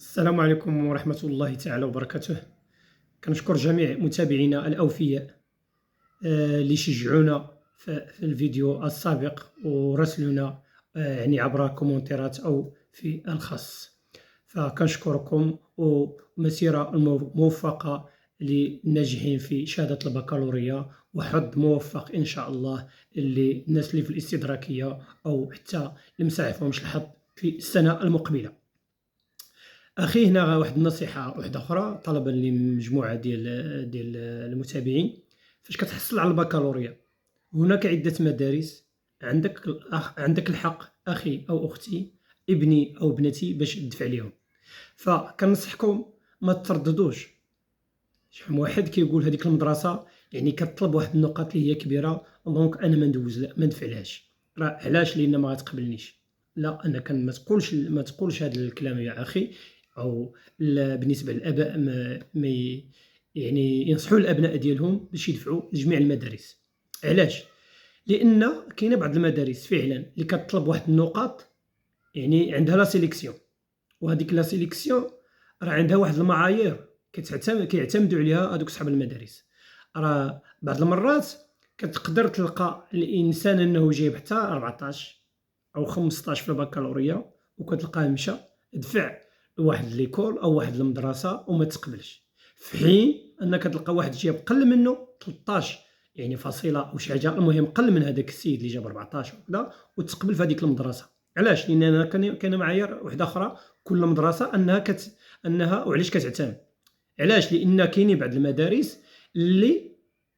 السلام عليكم ورحمة الله تعالى وبركاته. كنشكر جميع متابعينا الأوفياء اللي شجعونا في الفيديو السابق وراسلونا يعني عبر كومنتيرات أو في الخاص، فكنشكركم ومسيرة موفقة للناجحين في شهادة البكالوريا، وحظ موفق إن شاء الله للناس اللي في الاستدراكية أو حتى اللي مساعفهمش الحظ في السنة المقبلة. اخي، هنا واحد النصيحه واحده اخرى طلبا لمجموعه ديال المتابعين. فاش كتحصل على البكالوريا هناك عده مدارس، عندك الحق اخي او اختي، ابني او ابنتي، باش تدفع ليهم. فكنصحكم ما ترددوش. شحال من واحد كيقول هذيك المدرسه يعني كطلب واحد النقاط اللي هي كبيره، دونك انا ما ندوز، لا ما ندفعلهاش. راه علاش؟ لان ما غتقبلنيش. لا، انا كان ما تقولش هذا الكلام يا اخي. او بالنسبه للاباء يعني ينصحوا الابناء ديالهم باش يدفعوا لجميع المدارس. علاش؟ لان كاينه بعض المدارس فعلا اللي كتطلب واحد النقاط، يعني عندها لا سيليكسيون، وهذيك لا سيليكسيون راه عندها واحد المعايير كيعتمدوا عليها هذوك صحاب المدارس. راه بعض المرات كتقدر تلقى الانسان انه جايب حتى 14 او 15 في البكالوريا، وكتلقاه مشى دفع لواحد ليكول او واحد المدرسه وما تقبلش، في حين انك تلقى واحد جايب قل منه 13 يعني فاصله او شي حاجه، المهم قل من هذاك السيد اللي جاب 14 وكذا، وتقبل في هذيك المدرسه. علاش؟ لان انا كاين معايير واحده اخرى كل مدرسه انها وعلاش كتعتمد. علاش؟ لان كاينين بعض المدارس اللي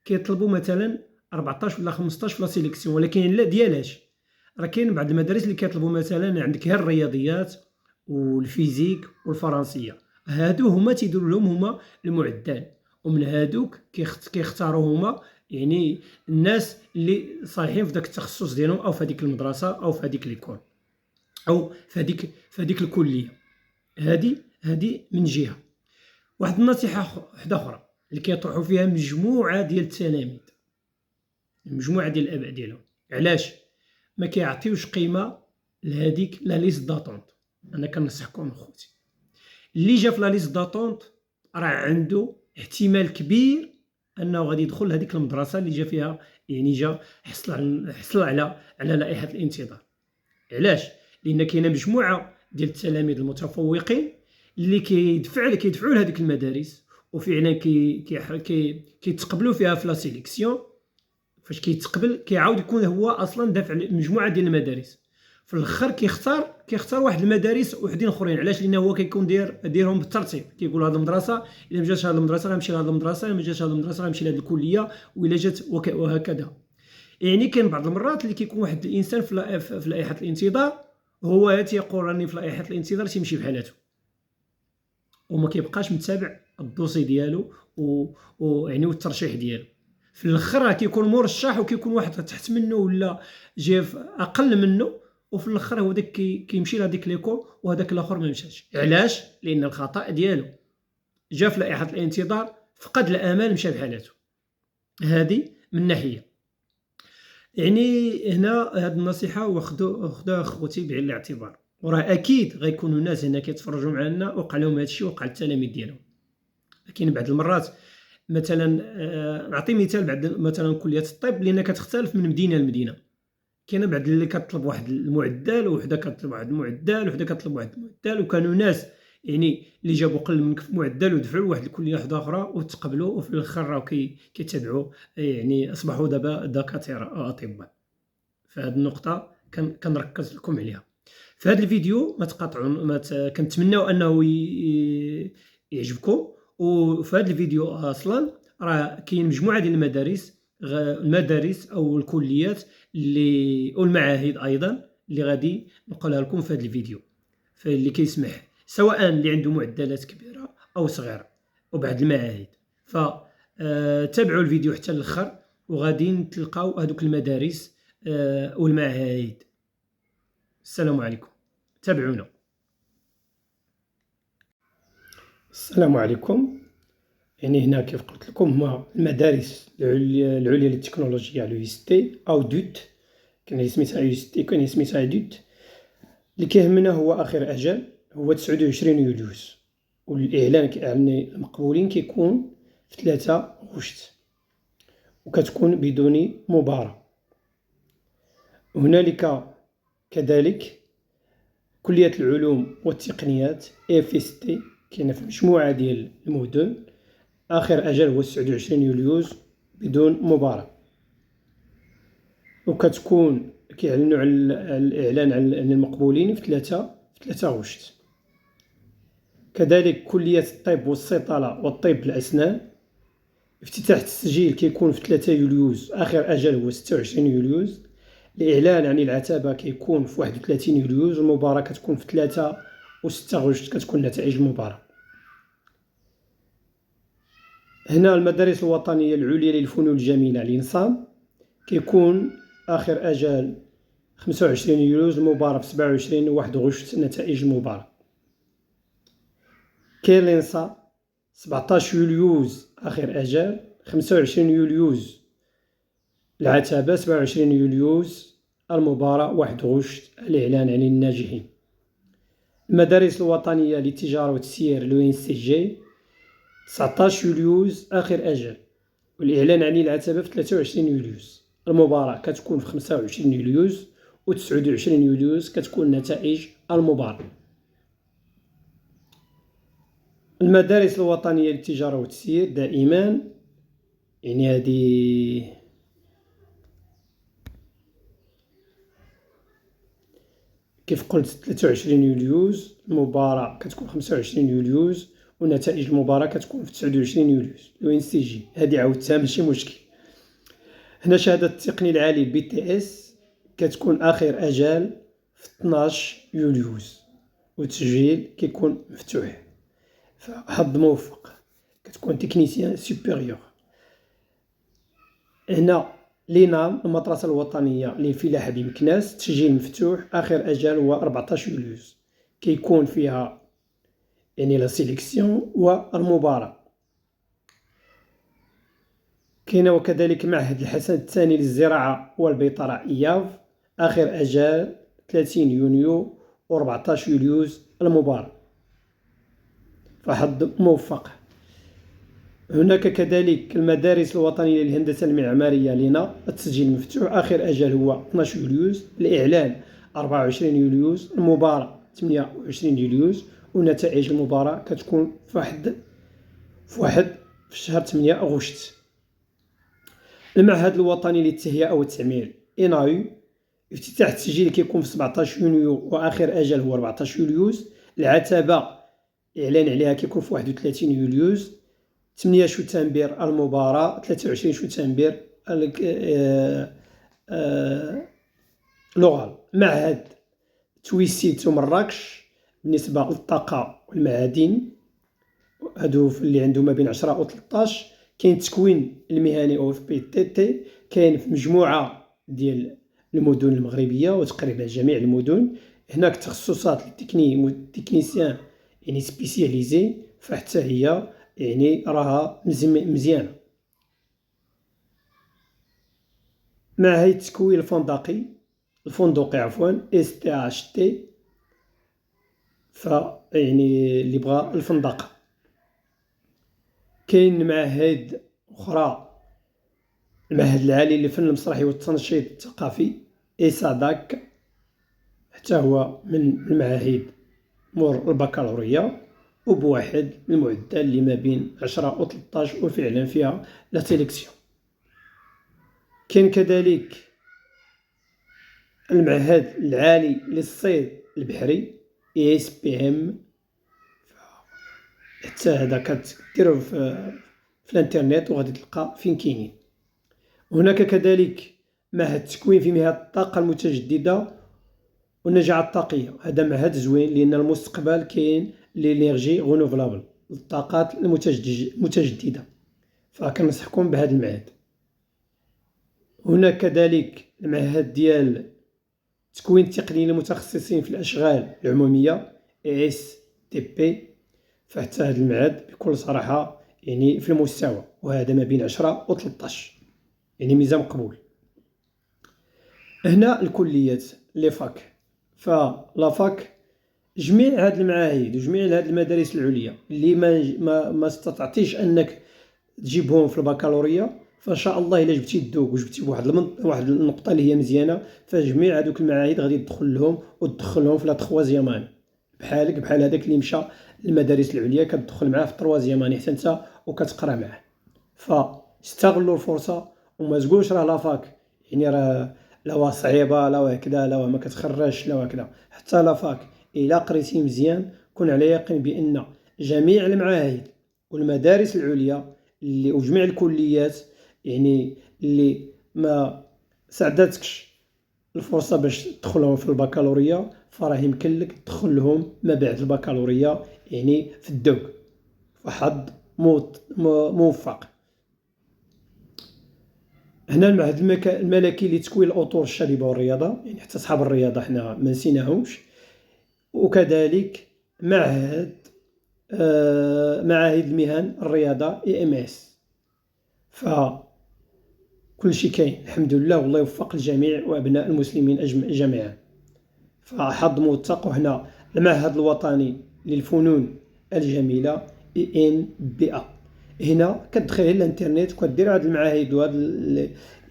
كيطلبوا مثلا 14 ولا 15 في لا سيليكسيون، ولكن لا ديالاش. راه كاين بعض المدارس اللي كيطلبوا مثلا عندك غير الرياضيات والفيزيك والفرنسيه، هادو هما تيديروا لهم هما المعدل، ومن هادوك كيختاروا هما يعني الناس اللي صالحين في داك التخصص ديالهم، او في هذيك المدرسه او في هذيك ليكول او في هذيك الكليه. هذه من جهه. واحد النصيحه واحده اخرى اللي كيطرحوا فيها مجموعه ديال التلاميذ، مجموعه ديال الاباء ديالهم. علاش؟ ما كيعطيوش قيمه لهذيك لا ليست داتونت. انا كنصحكم اخوتي، اللي جا في لا ليست داتونت راه عنده احتمال كبير انه غادي يدخل لهذيك المدرسه اللي جا فيها، يعني جا حصل على لائحه الانتظار. علاش؟ لان كاينه مجموعه ديال التلاميذ المتفوقين اللي كيدفعوا لهذيك المدارس، وفعلا كيتقبلوا فيها في لا سيليكسيون. فاش كيتقبل كيعاود يكون هو اصلا دافع مجموعه ديال المدارس، في الاخر كيختار واحد المدارس وحدين اخرين. علاش؟ لانه هو كيكون دايرهم بالترتيب، كيقول هذه المدرسه الا ما جاتش هذه المدرسه غنمشي لهذه المدرسه، الا ما جاتش هذه المدرسه غنمشي لهذه الكليه، والا جات وهكذا. يعني كاين بعض المرات اللي كيكون واحد الانسان في لائحه الانتظار، هو تيقول راني في لائحه الانتظار، تيمشي بحالته وما كيبقاش متابع الدوسي ديالو ويعني والترشيح ديالو. في الاخر راه كيكون مرشح وكيكون واحد تحت منه ولا جاي اقل منه، وفي الاخر هو داك كيمشي لهذيك ليكول وهذاك الاخر ما مشاش. علاش؟ لان الخطا ديالو جا في لائحه الانتظار، فقد الامل، مشى بحالته. هذه من ناحيه. يعني هنا هذه النصيحه واخذوها خوتي بعين الاعتبار، وراه اكيد غيكونوا ناس هنا كيتفرجوا معنا وقع لهم هذا الشيء وقع للتلاميذ ديالهم. كاين بعض المرات مثلا نعطي مثال، بعد مثلا كليه الطب لان كتختلف من مدينه لمدينه. كاينه بعض اللي كطلب واحد المعدل، وحده كطلب واحد المعدل، وحده كطلب واحد المعدل، وكانوا ناس يعني اللي جابوا قل منك في معدل ودفعوا لواحد الكليه واحده اخرى وتقبلوا، وفي الاخر راهو كيتابعوا، يعني اصبحوا دابا دكاتره اطباء. فهاد النقطه كنركز لكم عليها في هذا الفيديو. ما تقاطعوا، كنتمناو انه يعجبكم. وفي هذا الفيديو اصلا راه كاين مجموعه ديال المدارس او الكليات والمعاهد ايضا اللي غادي نقولها لكم في هذا الفيديو، فاللي كيسمح سواء اللي عنده معدلات كبيره او صغيره، وبعض المعاهد. فتابعوا الفيديو حتى الاخر وغادي تلقاو هذوك المدارس والمعاهد. السلام عليكم، تابعونا. السلام عليكم. يعني هنا كيف قلت لكم هما المدارس العليا للتكنولوجيا، لو اس تي او دوت. كاين اللي سميتها يو اس تي، كاين اللي سميتها دوت. اللي كيهمنا هو اخر اجل هو 29 يوليوز، والإعلان عن المقبولين كيكون في 3 غشت، وكتكون بدون مباراة. هنالك كذلك كلية العلوم والتقنيات FST كاينة في مجموعة ديال المدن، آخر أجل هو 29 يوليوز بدون مباراة، وكتكون كيعلنوا على الإعلان عن المقبولين في 3 غشت. كذلك كلية الطب والصيدلة والطب الأسنان، افتتاح التسجيل كيكون في 3 يوليوز، آخر أجل هو 26 يوليوز. الإعلان عن العتبة كيكون في 31 يوليوز، المباراة كتكون في 3 و6 غشت كتكون نتائج المباراة. هنا المدارس الوطنية العليا للفنون الجميلة الإنسان كيكون آخر أجل 25 يوليوز، المباراة في 27 و 1 غشت نتائج المباراة. كيلينسا 17 يوليوز آخر أجل، 25 يوليوز العتبة، 27 يوليوز المباراة، 1 غشت الإعلان عن الناجحين. المدارس الوطنية للتجارة والتسيير l'ONCG 19 يوليوز آخر أجل، والإعلان عن العتبة في 23 يوليوز، المباراة كتكون في 25 يوليوز و 29 يوليوز كتكون نتائج المباراة. المدارس الوطنية للتجارة والتسيير دائما يعني هذه كيف قلت 23 يوليوز، المباراة كتكون 25 يوليوز ونتائج المباراة كتكون في 29 يوليوز. l'ONCG هذه عاودتها ماشي مشكل. هنا شهادة التقني العالي BTS كتكون آخر أجل في 12 يوليوز، والتسجيل كيكون مفتوح، فحظ موفق، كتكون تكنيسيان سوبيريور. هنا لينام المدرسة الوطنية للفلاحة بمكناس، تسجيل مفتوح، آخر أجل هو 14 يوليوز، كيكون فيها يعني لا سيليكسيون والمباراة. كاين وكذلك معهد الحسن الثاني للزراعة والبيطرة إياف، آخر أجل 30 يونيو و 14 يوليوز المباراة، فحظ موفق. هناك كذلك المدارس الوطنية للهندسة المعمارية لنا، التسجيل مفتوح، آخر أجل هو 12 يوليوز، الإعلان 24 يوليوز، المباراة 28 يوليوز، ونتائج المباراة كتكون في شهر 8 أغسطس. المعهد الوطني للتهيئة والتعمير إنايو، افتتاح التسجيل كيكون في 17 يونيو وآخر أجل هو 14 يوليوز. العتبة إعلان عليها كيكون في 31 يوليوز. 8 شتنبر المباراة، 23 شتنبر لوغال. معهد تويسيت ومراكش بالنسبة للطاقة والمعادن، هادو اللي عنده ما بين 10 و 13. كاين التكوين المهني OFPTT، كاين في مجموعة ديال المدن المغربية وتقريبا جميع المدن. هناك تخصصات التكنيسيان يعني سبيسياليزي، فحتى هي يعني راها مزيانة. معهد التكوين الفندقي STHT، فيعني اللي بغا الفندقة. كاين معاهد أخرى، المعهد العالي للفن المسرحي والتنشيط الثقافي إيساداك، حتى هو من المعاهد مور البكالوريا، وبواحد المعدل اللي ما بين 10 و 13، وفعلا فيها لا سيليكسيون. كاين كذلك المعهد العالي للصيد البحري ESPM، حتى هذا كديرو في الانترنت وغادي تلقى فين كاينين. هناك كذلك معهد التكوين في مهن الطاقة المتجددة والنجاعة الطاقية، هذا معهد زوين لأن المستقبل كاين لينيرجي غونوفلابل، الطاقات المتجددة، فكنصحكم بهذا المعهد. هناك كذلك المعهد ديال التكوين التقني للمتخصصين في الأشغال العمومية ESTP، فحتى هذا المعهد بكل صراحة يعني في المستوى، وهذا ما بين 10 و 13، يعني ميزان مقبول. هنا الكليات لي فاك، فلافاك جميع هاد المعاهد وجميع هاد المدارس العليا اللي ما استطعتيش انك تجيبهم في البكالوريا، فان شاء الله الا جبتي الدوق وجبتي واحد النقطه اللي هي مزيانه، فجميع هذوك المعاهد غادي تدخل لهم وتدخلهم في لا تخوازيام اني، بحال هذاك اللي مشى للمدارس العليا كتدخل معاه في التروازيام اني حتى انت وكتقرا معاه. فاستغلوا الفرصه وما تقولش راه لافاك يعني راه لا صعيبه لا هكذا لا ما كتخرجش لا هكذا. حتى لافاك الا قريتي مزيان كون على يقين بان جميع المعاهد والمدارس العليا اللي وجميع الكليات يعني اللي ما ساعدتكش الفرصه باش تدخلهم في البكالوريا، فراه يمكن لك تدخلهم ما بعد البكالوريا يعني في الدوق. فحظ موفق. هنا المعهد الملكي لتكوين الأطر الشريبة والرياضة، يعني حتى صحاب الرياضة حنا ما نسيناهمش. وكذلك معاهد المهن الرياضة EMS. فكل شيء كاين الحمد لله، والله يوفق الجميع وأبناء المسلمين جميعا. فحظ موثق. وهنا المعهد الوطني للفنون الجميلة ENBA. هنا كتدخل الانترنت وكدير هاد المعاهد وهاد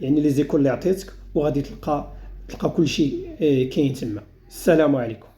يعني لي زيكول اللي عطيتك، وغادي تلقى كل شيء كاين تما. السلام عليكم.